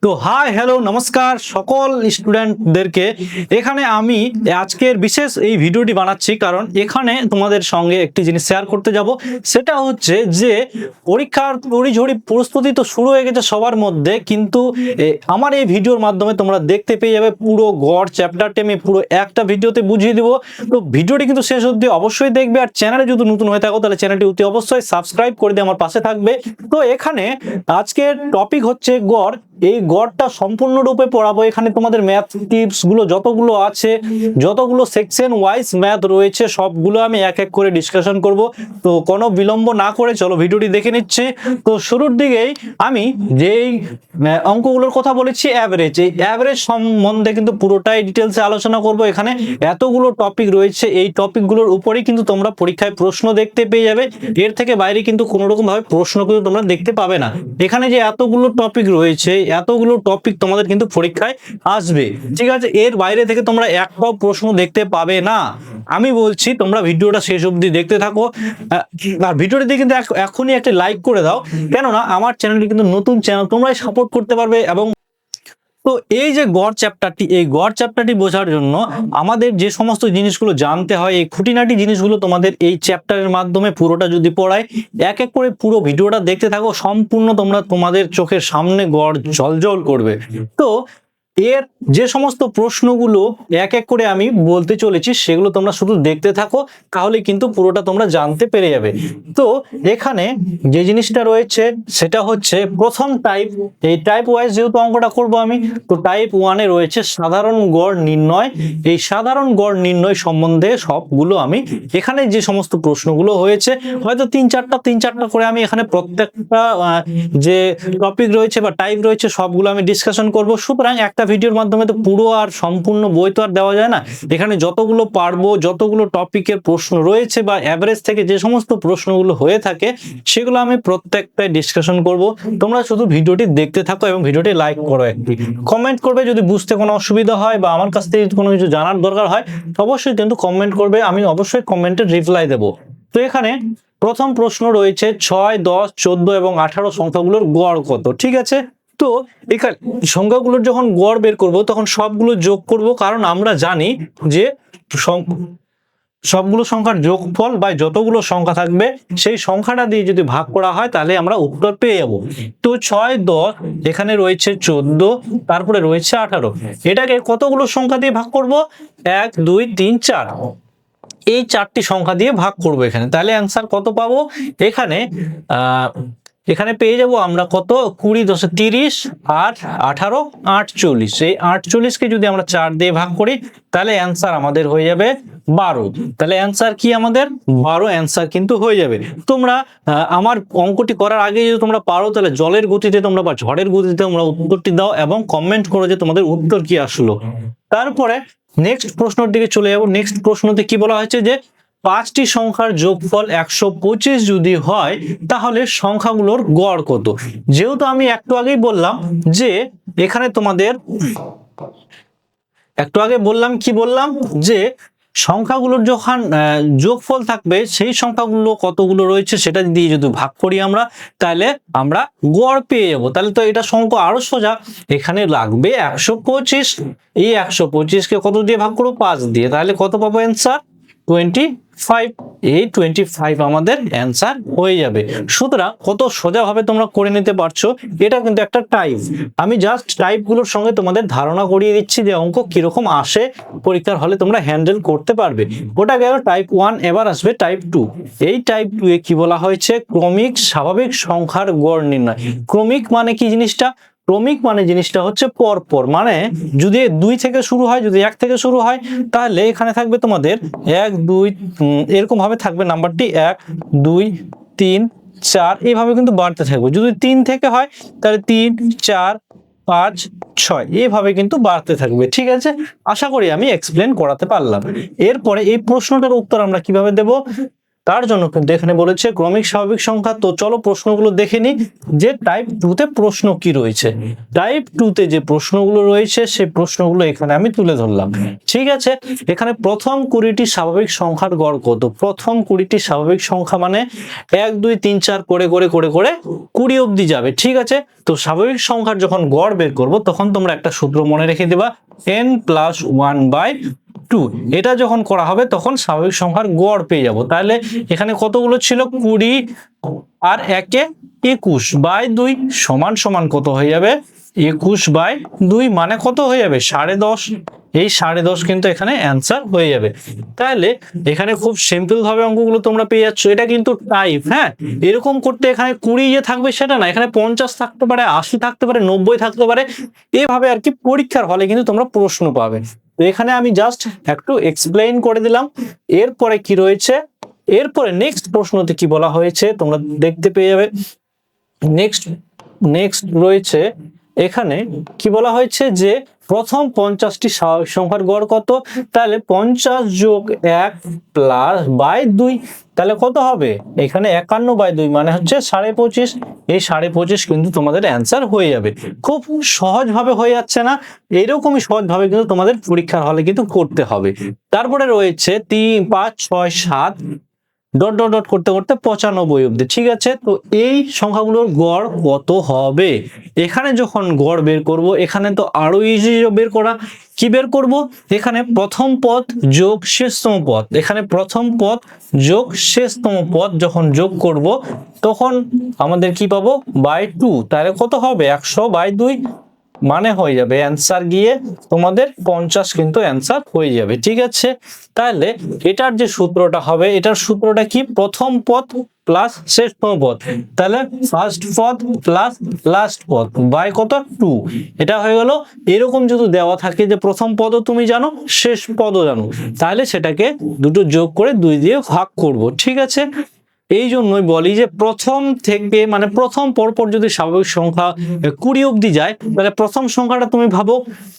তো hi hello নমস্কার সকল স্টুডেন্টদেরকে। এখানে আমি আজকের বিশেষ এই ভিডিওটি বানাচ্ছি কারণ এখানে তোমাদের সঙ্গে একটি জিনিস শেয়ার করতে যাব। সেটা হচ্ছে যে পরীক্ষার তড়িঝড়ি প্রস্তুতি তো শুরু হয়ে গেছে সবার মধ্যে, কিন্তু আমার এই ভিডিওর মাধ্যমে তোমরা দেখতে পেয়ে যাবে পুরো গড় চ্যাপ্টারটি আমি পুরো একটা ভিডিওতে বুঝিয়ে দিব। তো ভিডিওটি কিন্তু শেষ অবধি অবশ্যই দেখবে, আর চ্যানেলে যদি নতুন হয়ে থাকো তাহলে চ্যানেলটি অতি অবশ্যই সাবস্ক্রাইব করে দিয়ে আমার পাশে থাকবে। তো এখানে আজকের টপিক হচ্ছে গড়। এই গড়টা সম্পূর্ণরূপে পড়াবো। এখানে তোমাদের ম্যাথ টিপস গুলো যতগুলো আছে, যতগুলো সেকশন ওয়াইজ ম্যাথ রয়েছে সবগুলো আমি এক এক করে ডিসকাশন করব। তো কোনো বিলম্ব না করে চলো ভিডিওটি দেখে নিচ্ছি। তো শুরুর দিকেই আমি যেই অঙ্কগুলোর কথা বলেছি অ্যাভারেজ, এই অ্যাভারেজ সম্বন্ধে কিন্তু পুরোটাই ডিটেলসে আলোচনা করব। এখানে এতগুলো টপিক রয়েছে, এই টপিকগুলোর উপরেই কিন্তু তোমরা পরীক্ষায় প্রশ্ন দেখতে পেয়ে যাবে। এর থেকে বাইরে কিন্তু কোনো রকম ভাবে প্রশ্ন কিন্তু তোমরা দেখতে পাবে না। এখানে যে এতগুলো টপিক রয়েছে, এতগুলো টপিক তোমাদের কিন্তু পরীক্ষায় আসবে, ঠিক আছে? এর বাইরে থেকে তোমরা একটাও প্রশ্ন দেখতে পাবে না। আমি বলছি তোমরা ভিডিওটা শেষ অবধি দেখতে থাকো, আর ভিডিওটিতে কিন্তু এখনই একটা লাইক করে দাও, কেননা আমার চ্যানেলটি কিন্তু নতুন চ্যানেল, তোমরাই সাপোর্ট করতে পারবে। এবং তো এই যে গড় চ্যাপ্টারটি, এই গড় চ্যাপ্টারটি বোঝার জন্য আমাদের যে সমস্ত জিনিসগুলো জানতে হয়, এই খুঁটিনাটি জিনিসগুলো তোমাদের এই চ্যাপ্টারের মাধ্যমে পুরোটা যদি পড়ায়, এক এক করে পুরো ভিডিওটা দেখতে থাকো, সম্পূর্ণ তোমরা তোমাদের চোখের সামনে গড় জ্বলজ্বল করবে। তো এর যে সমস্ত প্রশ্নগুলো এক এক করে আমি বলতে চলেছি সেগুলো তোমরা শুধু দেখতে থাকো, তাহলে কিন্তু পুরোটা তোমরা জানতে পেরে যাবে। তো এখানে যে জিনিসটা রয়েছে সেটা হচ্ছে প্রথম টাইপ। এই টাইপ ওয়াইজ যেহেতু অঙ্কটা করব আমি, তো টাইপ ওয়ানে রয়েছে সাধারণ গড় নির্ণয়। এই সাধারণ গড় নির্ণয় সম্বন্ধে সবগুলো আমি এখানে যে সমস্ত প্রশ্নগুলো হয়েছে, হয়তো তিন চারটা করে আমি এখানে প্রত্যেকটা যে টপিক রয়েছে বা টাইপ রয়েছে সবগুলো আমি ডিসকাশন করব। সুতরাং একটা ভিডিওর মাধ্যমে তো পুরো আর সম্পূর্ণ বই তো আর দেওয়া যায় না। এখানে যতগুলো পারবো, যতগুলো টপিকের প্রশ্ন রয়েছে বা এভারেজ থেকে যে সমস্ত প্রশ্নগুলো হয়ে থাকে সেগুলো আমি প্রত্যেকটাই ডিসকাশন করব। তোমরা শুধু ভিডিওটি দেখতে থাকো এবং ভিডিওটি লাইক করো, একটি কমেন্ট করবে যদি বুঝতে কোনো অসুবিধা হয় বা আমার কাছ থেকে কোনো কিছু জানার দরকার হয় অবশ্যই কিন্তু কমেন্ট করবে, আমি অবশ্যই কমেন্টে রিপ্লাই দেব। তো এখানে প্রথম প্রশ্ন রয়েছে 6, 10, 14 এবং 18 সংখ্যাগুলোর গড় কত, ঠিক আছে? তো এখানে সংখ্যাগুলোর যখন গড় বের করব তখন সবগুলো যোগ করব, কারণ আমরা জানি যে সবগুলো সংখ্যার যোগফল বা যতগুলো সংখ্যা থাকবে সেই সংখ্যাটা দিয়ে যদি ভাগ করা হয় তাহলে আমরা উত্তর পেয়ে যাব। তো 6, 10, এখানে রয়েছে 14, তারপরে রয়েছে 18। এটাকে কতগুলো সংখ্যা দিয়ে ভাগ করব? 1, 2, 3, 4, এই চারটি সংখ্যা দিয়ে ভাগ করব এখানে। তাহলে অ্যান্সার কত পাবো? এখানে পেয়ে যাব আমরা কত, 20, 10, 30 আর 18, 48। এই 48 কে যদি আমরা 4 দিয়ে ভাগ করি তাহলে অ্যান্সার আমাদের হয়ে যাবে 12। তাহলে অ্যান্সার কি আমাদের 12 অ্যান্সার কিন্তু হয়ে যাবে। তোমরা আমার অঙ্কটি করার আগে যদি তোমরা পারো তাহলে জলের গতিতে তোমরা বা ঝড়ের গতিতে তোমরা উত্তরটি দাও এবং কমেন্ট করো যে তোমাদের উত্তর কি আসলো। তারপরে নেক্সট প্রশ্নের দিকে চলে যাব। নেক্সট প্রশ্নতে কি বলা হয়েছে যে 5টি সংখ্যার যোগফল 125 যদি হয় তাহলে সংখ্যাগুলোর গড় কত? যেহেতু আমি একটু আগেই বললাম যে এখানে তোমাদের একটু আগে বললাম কি বললাম যে সংখ্যাগুলোর যখন যোগফল থাকবে সেই সংখ্যাগুলো কতগুলো রয়েছে সেটা দিয়ে যদি ভাগ করি আমরা তাহলে আমরা গড় পেয়ে যাবো। তাহলে তো এটা সংখ্যা আরো সোজা, এখানে লাগবে 125। এই 125 কে কত দিয়ে ভাগ করবো? 5 দিয়ে। তাহলে কত পাবো অ্যান্সার? 25। এই 25 আমাদের অ্যান্সার হয়ে যাবে। সুতরাং কত সোজা ভাবে তোমরা করে নিতে পারছো, এটা কিন্তু একটা টাইপ। আমি জাস্ট টাইপগুলোর সঙ্গে তোমাদের ধারণা করিয়ে দিচ্ছি যে অঙ্ক কিরকম আসে পরীক্ষার হলে তোমরা হ্যান্ডেল করতে পারবে। ওটা গেল টাইপ 1, এবার আসবে টাইপ 2। এই টাইপ 2 এ কি বলা হয়েছে? ক্রমিক স্বাভাবিক সংখ্যার গড় নির্ণয়। ক্রমিক মানে কি জিনিসটা? ক্রমিক মানে জিনিসটা হচ্ছে পরপর, মানে যদি 2 থেকে শুরু হয়, যদি 1 থেকে শুরু হয় তাহলে এখানে থাকবে তোমাদের 1, 2, এরকম ভাবে থাকবে নাম্বারটি 1, 2, 3, 4 এইভাবে কিন্তু বাড়তে থাকবে। যদি 3 থেকে হয় তাহলে 3, 4, 5, 6 এইভাবে কিন্তু বাড়তে থাকবে, ঠিক আছে? আশা করি আমি এক্সপ্লেন করাতে পারলাম। এরপরে এই প্রশ্নটার উত্তর আমরা কিভাবে দেব? তার জন্য কিন্তু এখানে বলেছে ক্রমিক স্বাভাবিক সংখ্যা। তো চলো প্রশ্নগুলো দেখে নিই যে টাইপ 2 তে প্রশ্ন কি রয়েছে। টাইপ 2 তে যে প্রশ্নগুলো রয়েছে সেই প্রশ্নগুলো এখানে আমি তুলে ধরলাম। ঠিক আছে, এখানে প্রথম 20টি স্বাভাবিক সংখ্যার গড় কত? প্রথম 20টি স্বাভাবিক সংখ্যা মানে 1 2 3 4 করে করে করে করে 20 অবধি যাবে। ঠিক আছে, তো স্বাভাবিক সংখ্যার যখন গড় বের করব তখন তোমরা একটা সূত্র মনে রেখে দিবা, n + 1/2। এটা যখন করা হবে তখন স্বাভাবিক সংখ্যার গড় পেয়ে যাব। তাহলে এখানে কতগুলো ছিল? 20 আর 1 এ 21/2 সমান সমান কত হয়ে যাবে? 21/2 মানে কত হয়ে যাবে? 10.5। এই 10.5 কিন্তু এখানে অ্যান্সার হয়ে যাবে। তাহলে এখানে খুব সিম্পল ভাবে অঙ্কগুলো তোমরা পেয়ে যাচ্ছ। এটা কিন্তু টাইপ, হ্যাঁ, এরকম করতে এখানে 20 যে থাকবে সেটা না, এখানে 50 থাকতে পারে, 80 থাকতে পারে, 90 থাকতে পারে, এভাবে আর কি পরীক্ষার হলে কিন্তু তোমরা প্রশ্ন পাবে। তো এখানে আমি জাস্ট একটু এক্সপ্লেইন করে দিলাম। এরপরে কি রয়েছে, এরপরে নেক্সট প্রশ্নতে কি বলা হয়েছে তোমরা দেখতে পেয়ে যাবে। নেক্সট রয়েছে এখানে কি বলা হয়েছে যে প্রথম 50টি স্বাভাবিক সংখ্যার গড় কত? তাহলে 50 যোগ 1 প্লাস বাই 2, তাহলে কত হবে? এখানে 51/2 মানে হচ্ছে 25.5। এই 25.5 কিন্তু তোমাদের অ্যান্সার হয়ে যাবে। খুব সহজ ভাবে হয়ে যাচ্ছে না? এইরকমই সহজ ভাবে কিন্তু তোমাদের পরীক্ষার হলে কিন্তু করতে হবে। তারপরে রয়েছে 3 5 6 7 ডট ডট ডট করতে করতে 95 অবধি। ঠিক আছে, তো এই সংখ্যাগুলোর গড় কত হবে? এখানে যখন গড় বের করব, এখানে তো আরো ইজি বের করা। কি বের করব? এখানে প্রথম পদ যোগ শেষতম পদ, এখানে প্রথম পদ যোগ শেষতম পদ যখন যোগ করব তখন আমাদের কি পাবো? /2। তাহলে কত হবে? 100/2 মানে হয়ে যাবে অ্যান্সার গিয়ে তোমাদের 50 কিন্তু অ্যান্সার হয়ে যাবে। ঠিক আছে, তাহলে এটার যে সূত্রটা হবে, এটার সূত্রটা কি? প্রথম পদ প্লাস শেষতম পদ, তাহলে ফার্স্ট পদ প্লাস লাস্ট পদ বাই কত? 2। এটা হয়ে গেল। এরকম যদি দেওয়া থাকে যে প্রথম পদও তুমি জানো, শেষ পদও জানো, তাহলে সেটাকে দুটো যোগ করে 2 দিয়ে ভাগ করব। ঠিক আছে, এই জন্যই বলি যে প্রথম থেকে মানে প্রথম পরপর যদি স্বাভাবিক সংখ্যা 20 অবধি যায়, তাহলে প্রথম সংখ্যাটা তুমি ভাবো,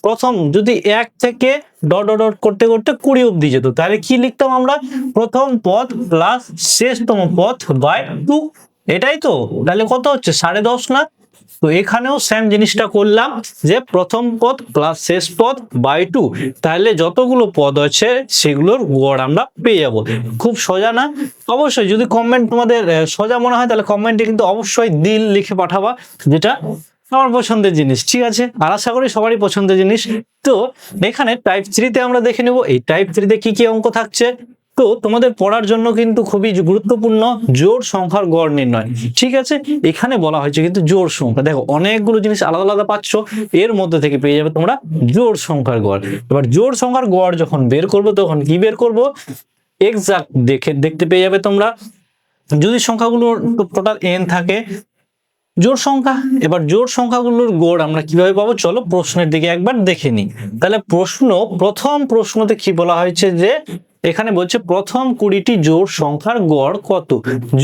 প্রথম যদি 1 থেকে ডট ডট ডট করতে করতে 20 অবধি যেত, তাহলে কি লিখতাম আমরা? প্রথম পদ প্লাস শেষতম পদ বাই 2। এটাই তো, তাহলে কত হচ্ছে? 10.5 না? তো এখানেও সেম জিনিসটা করলাম যে প্রথম পদ প্লাস শেষ পদ বাই 2, তাহলে যতগুলো পদ আছে সেগুলোর গড় আমরা পেয়ে যাব। খুব সোজা না? অবশ্যই যদি কমেন্ট তোমাদের সোজা মনে হয় তাহলে কমেন্টে কিন্তু অবশ্যই দিল লিখে পাঠাবা, যেটা আমার পছন্দের জিনিস। ঠিক আছে, আর আশা করি সবারই পছন্দের জিনিস। তো এখানে টাইপ 3 তে আমরা দেখে নেব এই টাইপ 3 তে কি কি অঙ্ক থাকছে। তো তোমাদের পড়ার জন্য কিন্তু খুবই গুরুত্বপূর্ণ জোড় সংখ্যার গড় নির্ণয়। ঠিক আছে, এখানে বলা হয়েছে কিন্তু জোড় সংখ্যা। দেখো অনেকগুলো জিনিস আলাদা আলাদা পাচ্ছ, এর মধ্যে থেকে পেয়ে যাবে তোমরা জোড় সংখ্যার গড়। এবার জোড় সংখ্যার গড় যখন বের করবো তখন কি বের করব? এক্সাক্ট দেখতে পেয়ে যাবে তোমরা। যদি সংখ্যাগুলো টোটাল n থাকে, জোড় সংখ্যা, এবার জোড় সংখ্যাগুলোর গড় আমরা কিভাবে পাবো? চলো প্রশ্নের দিকে একবার দেখে নিই। তাহলে প্রথম প্রশ্নতে কি বলা হয়েছে যে এখানে বলছে প্রথম 20টি জোড় সংখ্যার গড় কত?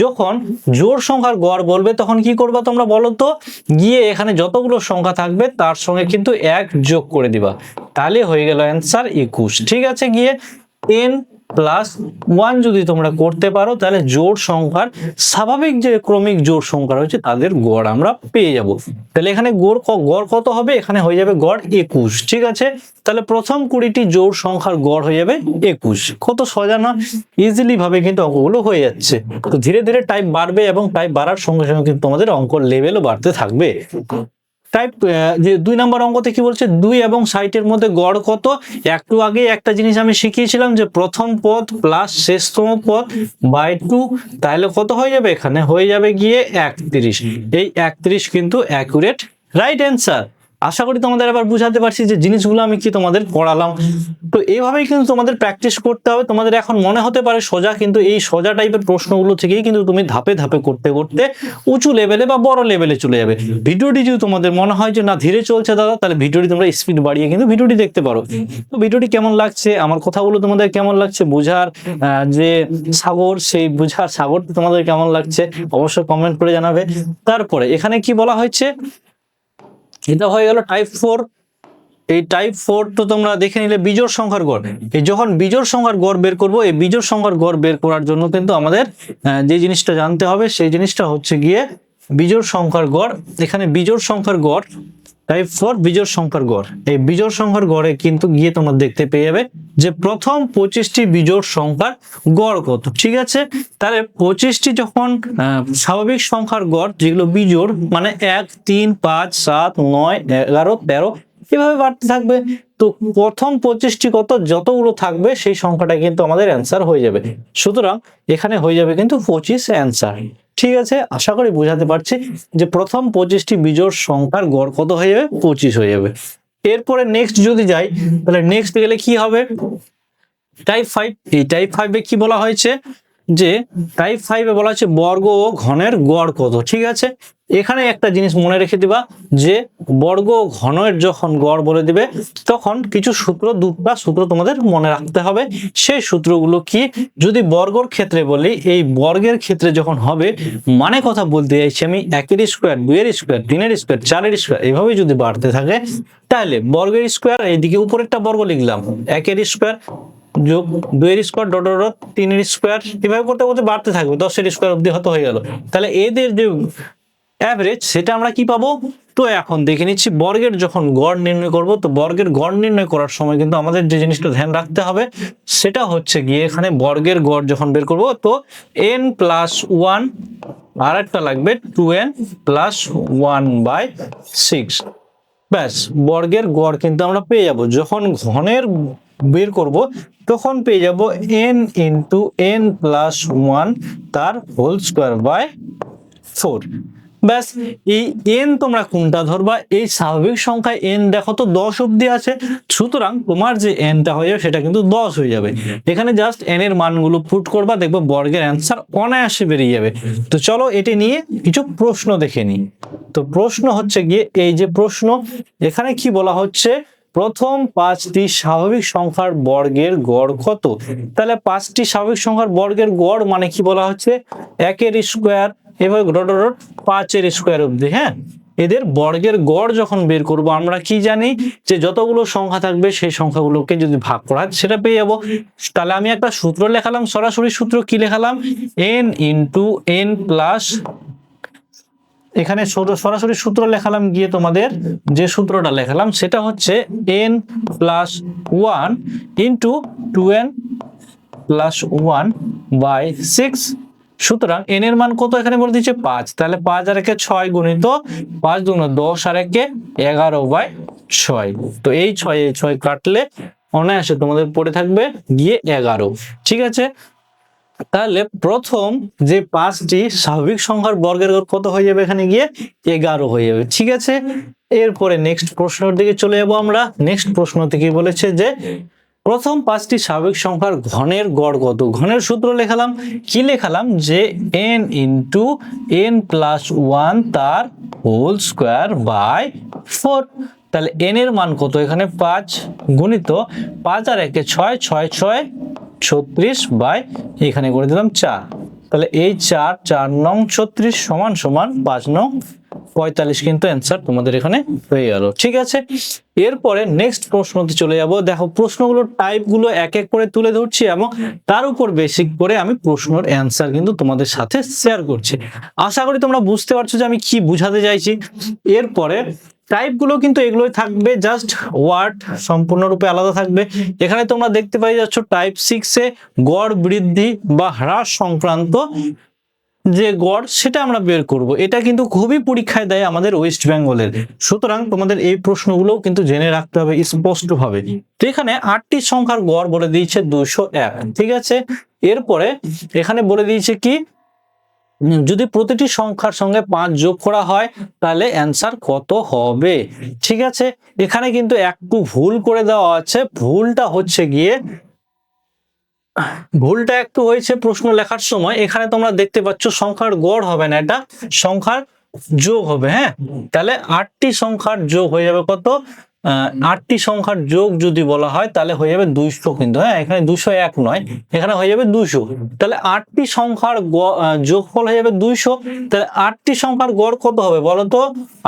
যখন জোড় সংখ্যার গড় বলবে তখন কি করবা তোমরা বলো তো? গিয়ে এখানে যতগুলো সংখ্যা থাকবে তার সঙ্গে কিন্তু 1 যোগ করে দিবা, তাহলে হয়ে গেল অ্যান্সার 21। ঠিক আছে, গিয়ে n + 1 যদি তোমরা করতে পারো তাহলে জোড় সংখ্যার স্বাভাবিক যে ক্রমিক জোড় সংখ্যা রয়েছে তাদের গড় আমরা পেয়ে যাব। তাহলে এখানে গড় কত হবে? এখানে হয়ে যাবে গড় 21। ঠিক আছে, তাহলে প্রথম 20টি জোড় সংখ্যার গড় হয়ে যাবে 21। কত সোজা না? ইজিলি ভাবে কিন্তু অঙ্কগুলো হয়ে যাচ্ছে। তো ধীরে ধীরে টাইপ বাড়বে এবং টাইপ বাড়ার সঙ্গে সঙ্গে কিন্তু তোমাদের অঙ্কর লেভেলও বাড়তে থাকবে। টাইপ যে 2 নম্বর অঙ্কতে কি বলছে? 2 এবং 60 এর মধ্যে গড় কত? একটু আগে একটা জিনিস আমি শিখিয়েছিলাম যে প্রথম পদ প্লাস শেষতম পদ বাই 2, তাহলে কত হয়ে যাবে? এখানে হয়ে যাবে গিয়ে 31। এই 31 কিন্তু অ্যাকুরেট রাইট অ্যান্সার। আশা করি তোমাদের এবার বুঝাতে পারছি যে জিনিসগুলো আমি কি তোমাদের পড়ালাম। তো এইভাবেই কিন্তু তোমাদের প্র্যাকটিস করতে হবে। তোমাদের এখন মনে হতে পারে সোজা, কিন্তু এই সোজা টাইপের প্রশ্নগুলো থেকেই কিন্তু তুমি ধাপে ধাপে করতে করতে উঁচু লেভেলে বা বড় লেভেলে চলে যাবে। ভিডিওটি যদি তোমাদের মনে হয় যে না ধীরে চলছে দাদা, তাহলে ভিডিওটি তোমরা স্পিড বাড়িয়ে কিন্তু ভিডিওটি দেখতে পারো। তো ভিডিওটি কেমন লাগছে, আমার কথাগুলো তোমাদের কেমন লাগছে, বুঝার যে সাগর, সেই বুঝার সাগর তোমাদের কেমন লাগছে অবশ্যই কমেন্ট করে জানাবে। তারপরে এখানে কি বলা হয়েছে? এটা হয়ে গেল টাইপ 4। এই টাইপ 4 তো তোমরা দেখে নিলে বিজোড় সংখ্যার গড়। এই যখন বিজোড় সংখ্যার গড় বের করব, এই বিজোড় সংখ্যার গড় বের করার জন্য কিন্তু আমাদের যে জিনিসটা জানতে হবে সেই জিনিসটা হচ্ছে গিয়ে বিজোড় সংখ্যার গড়। এখানে বিজোড় সংখ্যার গড় টাইপ 4 বিজোড় সংখ্যার গড়। এই বিজোড় সংখ্যার গড়ে কিন্তু গিয়ে তোমরা দেখতে পেয়ে যাবে যে প্রথম 25টি বিজোড় সংখ্যার গড় কত। ঠিক আছে, তাহলে 25টি যখন স্বাভাবিক সংখ্যার গড় যেগুলো বিজোড় মানে 1 3 5 7 9 11 13 এভাবে বাড়তে থাকবে। তো প্রথম 25টি কত যতগুলো থাকবে সেই সংখ্যাটা কিন্তু আমাদের অ্যান্সার হয়ে যাবে। সুতরাং এখানে হয়ে যাবে কিন্তু 25 অ্যান্সার। ঠিক আছে, আশা করি বোঝাতে পারছি যে প্রথম 25টি বিজোড় সংখ্যার গড় কত হয়ে যাবে, 25 হয়ে যাবে। এরপরে নেক্সট যদি যাই, তাহলে নেক্সট গেলে কি হবে, টাইপ 5। এই টাইপ 5 এ কি বলা হয়েছে যে টাইপ 5 এ বলা হচ্ছে বর্গ ও ঘনের গড় কত। ঠিক আছে, এখানে একটা জিনিস মনে রেখে দিবা যে বর্গ ও ঘনের যখন গড় বলে দিবে তখন কিছু সূত্র, দুটো সূত্র তোমাদের মনে রাখতে হবে। সেই সূত্রগুলো কি, যদি বর্গের ক্ষেত্রে বলি, এই বর্গের ক্ষেত্রে যখন হবে মানে কথা বলতে চাইছি আমি 1 এর স্কয়ার 2 এর স্কয়ার 3 এর স্কয়ার 4 এর স্কয়ার এইভাবে যদি বাড়তে থাকে তাহলে বর্গের স্কয়ার এইদিকে উপরেরটা বর্গ লিখলাম 1 এর স্কয়ার যোগ 2 এর স্কয়ার ডট ডট 3 এর স্কয়ার এভাবে করতে করতে বাড়তে থাকবে 10 এর স্কয়ার অবধি হতে হয়ে গেল। তাহলে এদের যে অ্যাভারেজ সেটা আমরা কি পাবো। তো এখন দেখে নিচ্ছি বর্গের যখন গড় নির্ণয় করব, তো বর্গের গড় নির্ণয় করার সময় কিন্তু আমাদের যে জিনিসটা ধ্যান রাখতে হবে সেটা হচ্ছে গিয়ে এখানে বর্গের গড় যখন বের করব তো n প্লাস 1 আর একটা লাগবে 2n প্লাস 1/6। ব্যাস, বর্গের গড় কিন্তু আমরা পেয়ে যাব। যখন ঘনের বের করব তখন পেয়ে যাব n ইন্টু n প্লাস 1 তার হোল স্কয়ার বাই 4। ব্যাস, এই n তোমরা কোনটা ধরবা, এই স্বাভাবিক সংখ্যায় n দেখো তো 10 অবধি আছে, সুতরাং তোমার যে nটা হয়ে যাবে সেটা কিন্তু 10 হয়ে যাবে। এখানে জাস্ট n এর মানগুলো পুট করবা, দেখবে বর্গের অ্যান্সার অনায়াসে বেরিয়ে যাবে। তো চলো এটি নিয়ে কিছু প্রশ্ন দেখে নিই। তো প্রশ্ন হচ্ছে গিয়ে এই যে প্রশ্ন, এখানে কি বলা হচ্ছে প্রথম 5টি স্বাভাবিক সংখ্যার বর্গের গড় কত। তাহলে 5টি স্বাভাবিক সংখ্যার বর্গের গড় মানে কি বলা হচ্ছে 1 এর স্কয়ার এভাবে 5 এর স্কয়ার অবধি। হ্যাঁ, এদের বর্গের গড় যখন বের করব আমরা কি জানি যে যতগুলো সংখ্যা থাকবে সেই সংখ্যাগুলোকে যদি ভাগ করা হয় সেটা পেয়ে যাবো। তাহলে আমি একটা সূত্র লেখালাম, সরাসরি সূত্র কি লেখালাম n ইন্টু n প্লাস, এখানে সরাসরি সূত্র লেখালাম গিয়ে তোমাদের যে সূত্রটা লেখালাম সেটা হচ্ছে n plus 1 into 2n plus 1/6। সুতরাং n এর মান কত এখানে বলে দিচ্ছে 5, তাহলে 5 আর 1 6 গুণিত 5 দুগুণ 10 আর 1 11/6। তো এই 6 কাটলে অনায়াসে তোমাদের পড়ে থাকবে গিয়ে 11। ঠিক আছে, তাহলে প্রথম যে 5টি স্বাভাবিক সংখ্যার বর্গের গড় কত হয়ে যাবে এখানে গিয়ে 11 হয়ে যাবে। ঠিক আছে, এরপরে নেক্সট প্রশ্নের দিকে চলে যাব আমরা। নেক্সট প্রশ্ন থেকে বলেছে যে প্রথম 5টি স্বাভাবিক সংখ্যার ঘনের গড় কত। ঘনের সূত্র লেখালাম, কি লেখালাম যে n ইন্টু n প্লাস 1 তার হোল স্কয়ার বাই 4। তাহলে n এর মান কত এখানে 5 গুণিত 5 আর 1 6 6 6 36 বাই এখানে করে দিলাম 4। তাহলে এই 4 নং 36 সমান সমান 5 নং 45 কিন্তু অ্যান্সার তোমাদের এখানে হয়ে গেল। ঠিক আছে, এরপরে নেক্সট প্রশ্নতে চলে যাব। দেখো প্রশ্নগুলোর টাইপগুলো এক এক করে তুলে ধরছি এবং তার উপর বেসিক করে আমি প্রশ্নের অ্যান্সার কিন্তু তোমাদের সাথে শেয়ার করছি। আশা করি তোমরা বুঝতে পারছো যে আমি কি বোঝাতে চাইছি। এরপরে টাইপগুলো কিন্তু এগুলোই থাকবে, জাস্ট ওয়ার্ড সম্পূর্ণরূপে আলাদা থাকবে। এখানে তোমরা দেখতে পাই যাচ্ছ টাইপ 6 এ গড় বৃদ্ধি বা হ্রাস সংক্রান্ত যে গড় সেটা আমরা বের করব। এটা কিন্তু খুবই পরীক্ষায় দেয় আমাদের ওয়েস্ট বেঙ্গলের, সুতরাং তোমাদের এই প্রশ্নগুলো কিন্তু জেনে রাখতে হবে স্পষ্টভাবে। তো এখানে 8টি সংখ্যার গড় বলে দিয়েছে 201। ঠিক আছে, এরপরে এখানে বলে দিয়েছে কি যদি প্রতিটি সংখ্যার সঙ্গে 5 যোগ করা হয় তাহলে অ্যান্সার কত হবে। ঠিক আছে, এখানে কিন্তু একটু ভুল করে দেওয়া আছে। ভুলটা একটু হয়েছে প্রশ্ন লেখার সময়। এখানে তোমরা দেখতে পাচ্ছ সংখ্যার গড় হবে না, এটা সংখ্যার যোগ হবে। হ্যাঁ, তাহলে 8টি সংখ্যার যোগ হয়ে যাবে কত, 8টি সংখ্যার যোগ যদি বলা হয় তাহলে হয়ে যাবে 200 কিন্তু। হ্যাঁ, এখানে 201 নয়, এখানে হয়ে যাবে 200। তাহলে 8টি সংখ্যার যোগফল হয়ে যাবে 200। তাহলে 8টি সংখ্যার গড় কত হবে বলো তো।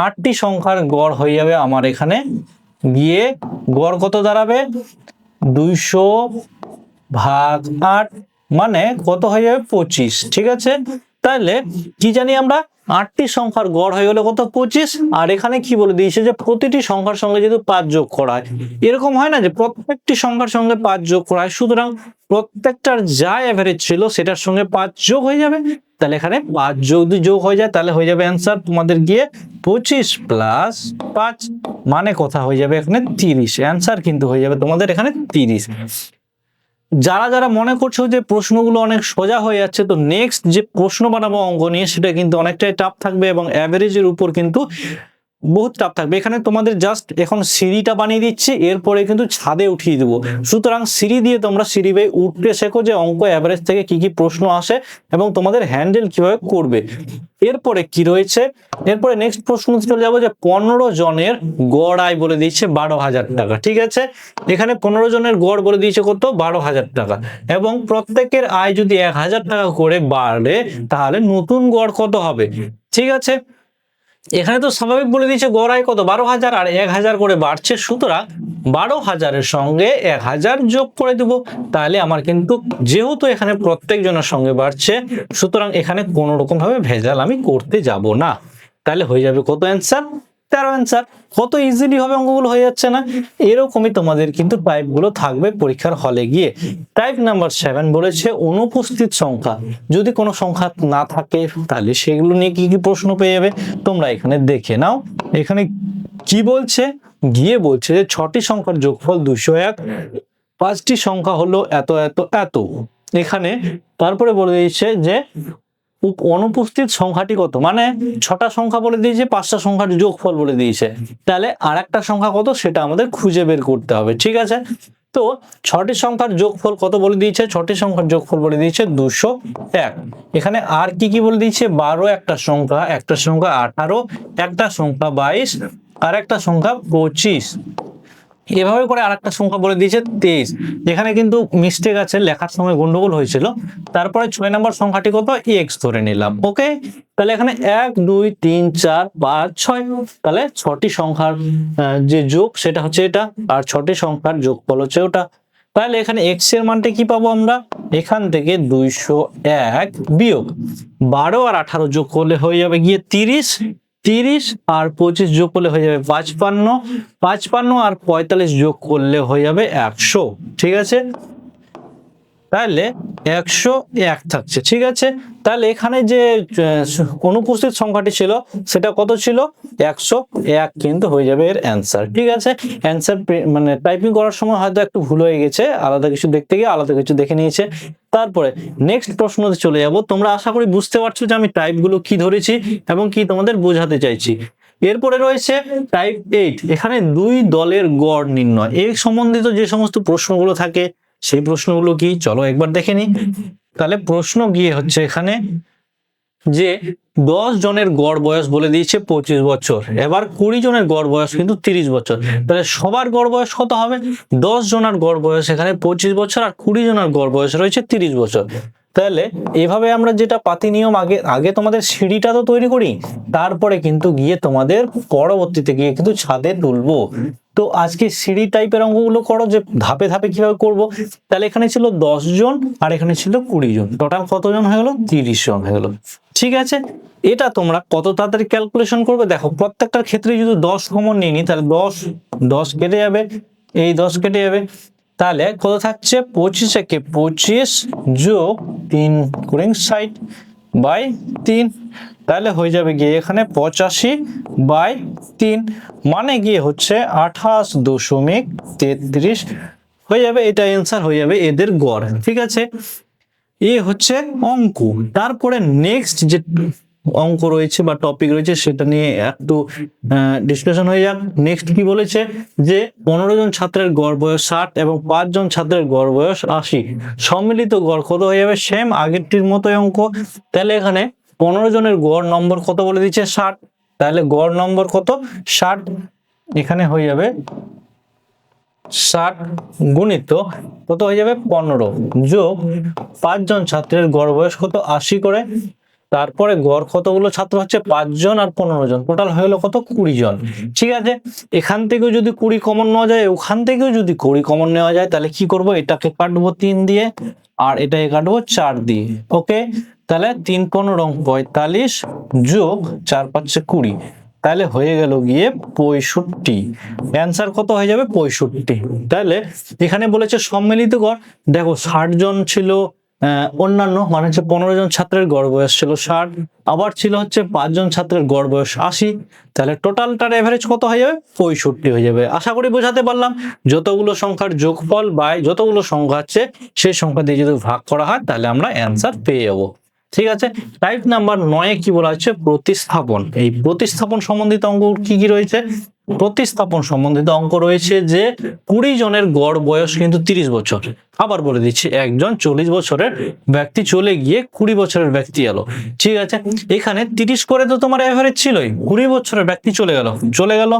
8টি সংখ্যার গড় হয়ে যাবে আমার এখানে গিয়ে গড় কত দাঁড়াবে 200/8 মানে কত হয়ে যাবে 25। ঠিক আছে, তাহলে কি জানি আমরা 8টি সংখ্যার গড় হয়ে গেলে কত 25। আর এখানে কি বলে দিয়েছে যে প্রতিটি সংখ্যার সঙ্গে যেহেতু 5 যোগ করা হয়, এরকম হয় না যে প্রত্যেকটি সংখ্যার সঙ্গে 5 যোগ করা হয়, সুতরাং প্রত্যেকটার যা এভারেজ ছিল সেটার সঙ্গে 5 যোগ হয়ে যাবে। তাহলে এখানে 5 যদি যোগ হয়ে যায় তাহলে হয়ে যাবে অ্যান্সার তোমাদের গিয়ে 25 + 5 মানে কথা হয়ে যাবে এখানে 30। অ্যান্সার কিন্তু হয়ে যাবে তোমাদের এখানে 30। যারা যারা মনে করছো যে প্রশ্নগুলো অনেক সোজা হয়ে যাচ্ছে, তো নেক্সট যে প্রশ্ন বানাবো অঙ্ক নিয়ে সেটা কিন্তু অনেকটাই টাফ থাকবে এবং অ্যাভারেজের উপর কিন্তু বহুত টাফ থাকবে। এখানে তোমাদের জাস্ট এখন সিঁড়িটা বানিয়ে দিচ্ছি, এরপরে কিন্তু ছাদে উঠিয়ে দেবো। সুতরাং সিঁড়ি দিয়ে তোমরা সিঁড়ি বেয়ে উঠতে শেখো যে অঙ্ক অ্যাভারেজ থেকে কি কি প্রশ্ন আসে এবং তোমাদের হ্যান্ডেল কিভাবে করবে। এরপরে কি রয়েছে, এরপরে নেক্সট প্রশ্ন চলে যাবো যে 15 জনের গড় আয় বলে দিয়েছে 12,000 টাকা। ঠিক আছে, এখানে 15 জনের গড় বলে দিয়েছে কত 12,000 টাকা এবং প্রত্যেকের আয় যদি 1,000 টাকা করে বাড়ে তাহলে নতুন গড় কত হবে। ঠিক আছে, এখানে তো স্বাভাবিক বলে দিয়েছে গড় আয় কত 12,000 আর 1,000 করে বাড়ছে, সুতরাং 12,000-এর সঙ্গে 1,000 যোগ করে দেব। তাহলে আমার কিন্তু যেহেতু এখানে প্রত্যেক জনের সঙ্গে বাড়ছে, সুতরাং এখানে কোনো রকম ভাবে ভেজাল আমি করতে যাব না। তাহলে হয়ে যাবে কত অ্যান্সার 13 অ্যান্সার। কত ইজিলি হবে অঙ্কগুলো হয়ে যাচ্ছে না। এরকমই তোমাদের কিন্তু টাইপগুলো থাকবে পরীক্ষার হলে গিয়ে। টাইপ নাম্বার 7 বলেছে অনুপস্থিত সংখ্যা। যদি কোনো সংখ্যা না থাকে তাহলে সেগুলো নিয়ে কি কি প্রশ্ন পেয়ে যাবে তোমরা এখানে দেখে নাও। এখানে কি বলছে, গিয়ে বলছে যে 6টি সংখ্যার যোগফল 201, 5টি সংখ্যা হলো এত এত এত। এখানে তারপরে বলে দিয়েছে যে অনুপস্থিত সংখ্যাটি কত, মানে 6টা সংখ্যা বলে দিয়েছে, 5টা সংখ্যার যোগফল বলে দিয়েছে, তাহলে আরেকটা সংখ্যা কত সেটা আমাদের খুঁজে বের করতে হবে। ঠিক আছে, তো 6টি সংখ্যার যোগফল কত বলে দিয়েছে, 6টি সংখ্যার যোগফল বলে দিয়েছে 201। এখানে আর কি কি বলে দিয়েছে 12 একটা সংখ্যা, একটা সংখ্যা 18, একটা সংখ্যা 22 আর একটা সংখ্যা 25। এভাবে করে আরেকটা সংখ্যা বলে দিয়েছে 23। এখানে কিন্তু মিস্টেক আছে, লেখার সময় গন্ডগোল হয়েছিল। তারপরে 6 নম্বর সংখ্যাটি কত x ধরে নিলাম। ওকে, তাহলে এখানে 1 2 3 4 5 6, তাহলে 6টি সংখ্যার যে যোগ সেটা হচ্ছে এটা আর 6টি সংখ্যার যোগফল হচ্ছে ওটা। তাহলে এখানে x এর মানটা কি পাবো আমরা, এখান থেকে 201 বিয়োগ 12 আর 18 যোগ করলে হয়ে যাবে গিয়ে 30, 30 আর 25 যোগ করলে হয়ে যাবে 55, 55 আর 45 যোগ করলে হয়ে যাবে 100। ঠিক আছে, তাহলে 101 থাকছে। ঠিক আছে, তাহলে এখানে যে অনুপস্থিত সংখ্যাটি ছিল সেটা কত ছিল 101 কিন্তু হয়ে যাবে এর অ্যান্সার। ঠিক আছে, অ্যান্সার মানে টাইপিং করার সময় হয়তো একটু ভুল হয়ে গেছে, আলাদা কিছু দেখতে গিয়ে আলাদা কিছু দেখে নিয়েছে। তারপরে নেক্সট প্রশ্নতে চলে যাব। তোমরা আশা করি বুঝতে পারছো যে আমি টাইপগুলো কি ধরেছি এবং কি তোমাদের বোঝাতে চাইছি। এরপরে রয়েছে টাইপ 8, এখানে দুই দলের গড় নির্ণয়। এই সম্বন্ধিত যে সমস্ত প্রশ্নগুলো থাকে সেই প্রশ্নগুলো কি চলো একবার দেখে নিই। তাহলে প্রশ্ন গিয়ে হচ্ছে এখানে যে 10 জনের গড় বয়স বলে দিয়েছে 25 বছর, এবার 20 জনের গড় বয়স কিন্তু 30 বছর। তাহলে সবার গড় বয়স কত হবে, 10 জনের গড় বয়স এখানে 25 বছর আর 20 জনের গড় বয়স রয়েছে 30 বছর। তাহলে এভাবে আমরা যেটা পাতি নিয়ম আগে তোমাদের সিঁড়িটা তো তৈরি করি, তারপরে কিন্তু গিয়ে তোমাদের পরবর্তীতে গিয়ে কিন্তু ছাদে তুলবো। তো আজকে সিঁড়ি টাইপের অঙ্কগুলো করো যে ধাপে ধাপে কিভাবে করব। তাহলে এখানে ছিল 10 জন আর এখানে ছিল 20 জন, টোটাল কতজন হয়ে গেল 30 জন হয়ে গেল। ঠিক আছে, এটা তোমরা কত তাড়াতাড়ি ক্যালকুলেশন করবে দেখো, প্রত্যেকটার ক্ষেত্রে যদি 10 কমন নিয়ে নি তাহলে 10 কেটে যাবে, এই 10 কেটে যাবে, তাহলে কত থাকছে 25 একে 25 যোগ 3 করে 60 বাই 3, তাহলে হয়ে যাবে গিয়ে এখানে 85/3 মানে গিয়ে হচ্ছে 28.33 হয়ে যাবে। এটা অ্যান্সার হয়ে যাবে এদের গড়। ঠিক আছে, এ হচ্ছে অঙ্ক। তারপরে নেক্সট যে অঙ্ক রয়েছে বা টপিক রয়েছে সেটা নিয়ে একটু ডিসকাশন হয়ে যাক। নেক্সট কি বলেছে যে 15 জন ছাত্রের গড় বয়স 60 এবং 5 জন ছাত্রের গড় বয়স 80, সম্মিলিত গড় কত হয়ে যাবে, সেম আগেরটির মতোই অঙ্ক। তাহলে এখানে 15 জনের গড় নম্বর কত বলে দিচ্ছে 60, তাহলে গড় নম্বর কত 60, এখানে হয়ে যাবে 60 গুণিত কত হয়ে যাবে 15 যোগ 5 জন ছাত্রের গড় বয়স কত 80 করে, তারপরে গড় কতগুলো ছাত্র হচ্ছে 5 জন আর 15 জন, টোটাল হয়ে গেলো কত 20 জন। ঠিক আছে, এখান থেকেও যদি 20 কমন নেওয়া যায়, ওখান থেকেও যদি 20 কমন নেওয়া যায়, তাহলে কি করব, এটাকে কাটবো 3 দিয়ে আর এটাকে কাটবো 4 দিয়ে। ওকে, তাহলে 3 15 45 যোগ 4 5 20, তাহলে হয়ে গেল গিয়ে 65। অ্যান্সার কত হয়ে যাবে 65। তাহলে এখানে বলেছে সম্মিলিত গড়, দেখো 60 জন ছিল অন্যান্য, মানে হচ্ছে 15 জন ছাত্রের গড় বয়স ছিল 60, আবার ছিল হচ্ছে 5 জন ছাত্রের গড় বয়স 80, তাহলে টোটালটার এভারেজ কত হয়ে যাবে 65 হয়ে যাবে। আশা করি বোঝাতে পারলাম। যতগুলো সংখ্যার যোগফল বাই যতগুলো সংখ্যা আছে সেই সংখ্যা দিয়ে যদি ভাগ করা হয় তাহলে আমরা অ্যান্সার পেয়ে যাবো। ঠিক আছে, টাইপ নাম্বার 9 কি বলা হচ্ছে, প্রতিস্থাপন। এই প্রতিস্থাপন সম্বন্ধিত অঙ্ক কি কি রয়েছে, প্রতিস্থাপন সম্বন্ধিত অঙ্ক রয়েছে যে 20 জনের গড় বয়স কিন্তু 30 বছর। আবার বলে দিচ্ছি, একজন 40 বছরের ব্যক্তি চলে গিয়ে 20 বছরের ব্যক্তি এলো। ঠিক আছে, এখানে 30 করে তো তোমার এভারেজ ছিলই, 20 বছরের ব্যক্তি চলে গেল,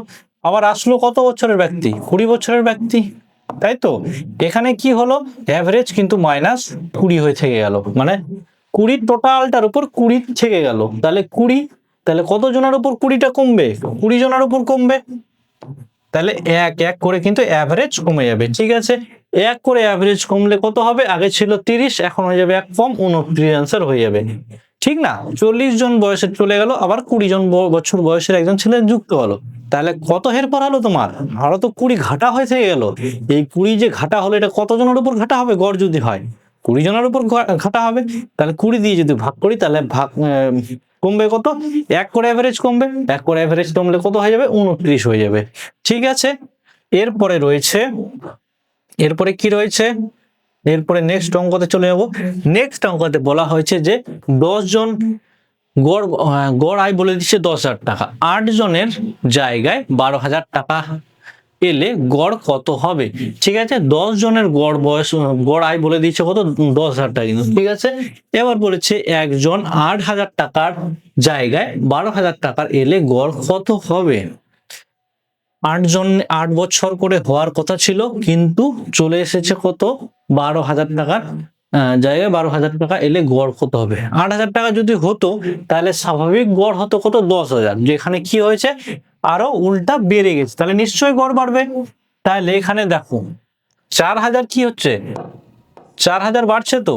আবার আসলো কত বছরের ব্যক্তি, 20 বছরের ব্যক্তি, তাই তো। এখানে কি হলো, এভারেজ কিন্তু -20 হয়ে থেকে গেল, মানে 20 টোটালটার উপর 20 থেকে গেল, তাহলে 20, তাহলে কত জনের উপর 20টা কমবে, 20 জনের উপর কমবে, তাহলে এক এক করে কিন্তু এভারেজ কমে যাবে। ঠিক আছে, এক করে এভারেজ কমলে কত হবে, আগে ছিল 30, এখন হয়ে যাবে এক কম 29, অ্যান্সার হয়ে যাবে। ঠিক না, 40 জন বয়সের চলে গেল, আবার 20 জন বছর বয়সের একজন ছেলে যুক্ত হলো, তাহলে কত হেরফার হলো তোমার, আরো তো 20 ঘাটা হয়ে থেকে গেল। এই 20 যে ঘাটা হলো, এটা কত জনের উপর ঘাটা হবে, গড় যদি হয় 20 জনের উপর ঘাটা হবে, তাহলে 20 দিয়ে যদি ভাগ করি তাহলে ভাগ কমবে কত, এক করে এভারেজ কমবে, এক করে এভারেজ কমলে কত হয়ে যাবে 29 হয়ে যাবে। ঠিক আছে, এরপরে রয়েছে, এরপরে কি রয়েছে, এরপরে নেক্সট অঙ্কতে চলে যাব। নেক্সট অঙ্কতে বলা হয়েছে যে 10 জন গড় আয় বলে দিচ্ছে 10,000 টাকা, 8 জনের জায়গায় 12,000 টাকা এলে গড় কত হবে। ঠিক আছে, 10 জনের গড় আয় বলে দিচ্ছে কত, 10,000 টাকা কিন্তু। ঠিক আছে, এবার বলেছে একজন 8,000 টাকার জায়গায় 12,000 টাকার এলে গড় কত হবে। 8 জন 8 বছর করে হওয়ার কথা ছিল, কিন্তু চলে এসেছে কত 12,000 টাকার জায়গায় 12,000 টাকা এলে গড় কত হবে। 8,000 টাকা যদি হতো তাহলে স্বাভাবিক গড় হতো কত 10,000, যেখানে কি হয়েছে আরো উল্টা বেড়ে গেছে, তাহলে নিশ্চয়ই গড় বাড়বে। তাহলে এখানে দেখো 4,000 কি হচ্ছে, 4,000 বাড়ছে, তো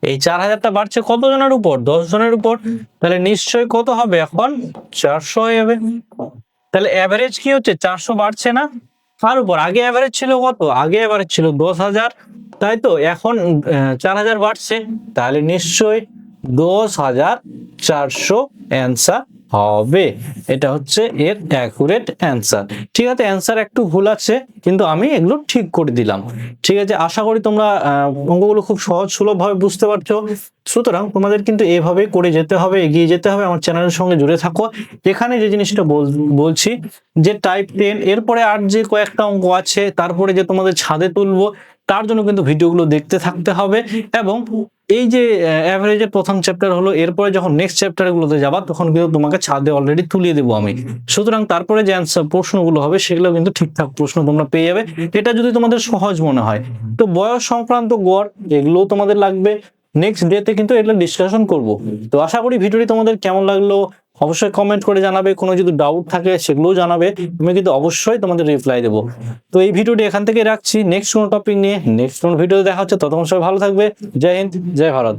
এই 4,000টা বাড়ছে কত জনের উপর, 10 জনের উপর, তাহলে নিশ্চয়ই কত হবে এখন 400 হয়ে যাবে। তাহলে এভারেজ কি হচ্ছে 400 বাড়ছে না, তার উপর আগে এভারেজ ছিল কত, আগে এভারেজ ছিল 10,000, তাই তো, এখন 4,000 বাড়ছে, তাহলে নিশ্চয়ই 10,400 অ্যান্সার হবে। এটা হচ্ছে এর অ্যাকুরেট অ্যান্সার। ঠিক আছে, অ্যান্সার একটু ভুল আছে, কিন্তু আমি এগুলো ঠিক করে দিলাম। ঠিক আছে, আশা করি তোমরা অঙ্কগুলো খুব সহজ সুলভ ভাবে বুঝতে পারছো। সুতরাং তোমাদের কিন্তু এভাবেই করে যেতে হবে, এগিয়ে যেতে হবে, আমার চ্যানেলের সঙ্গে জুড়ে থাকো। এখানে যে জিনিসটা বলছি যে টাইপ 10 এরপরে আর যে কয়েকটা অঙ্ক আছে, তারপরে যে তোমাদের ছাদে তুলবো, তার জন্য কিন্তু ভিডিওগুলো দেখতে থাকতে হবে। এবং এই যে অ্যাভারেজের প্রথম চ্যাপ্টার হলো, এরপরে যখন নেক্সট চ্যাপ্টারগুলোতে যাবা তখন কিন্তু তোমাকে ছাদে অলরেডি তুলিয়ে দেবো আমি। সুতরাং তারপরে যে অ্যান্সার প্রশ্নগুলো হবে সেগুলো কিন্তু ঠিকঠাক প্রশ্ন তোমরা পেয়ে যাবে, এটা যদি তোমাদের সহজ মনে হয়। তো বয়স সংক্রান্ত গড় এগুলোও তোমাদের লাগবে, নেক্সট ডেতে কিন্তু এগুলো ডিসকাশন করব। তো আশা করি ভিডিওটি তোমাদের কেমন লাগলো অবশ্যই কমেন্ট করে জানাবে, কোনো যদি ডাউট থাকে সেগুলোও জানাবে, আমি কিন্তু অবশ্যই তোমাদের রিপ্লাই দেবো। তো এই ভিডিওটি এখান থেকে রাখছি, নেক্সট কোনো টপিক নিয়ে নেক্সট কোনো ভিডিও দেখা হচ্ছে, ততক্ষণ সবাই ভালো থাকবে। জয় হিন্দ, জয় ভারত।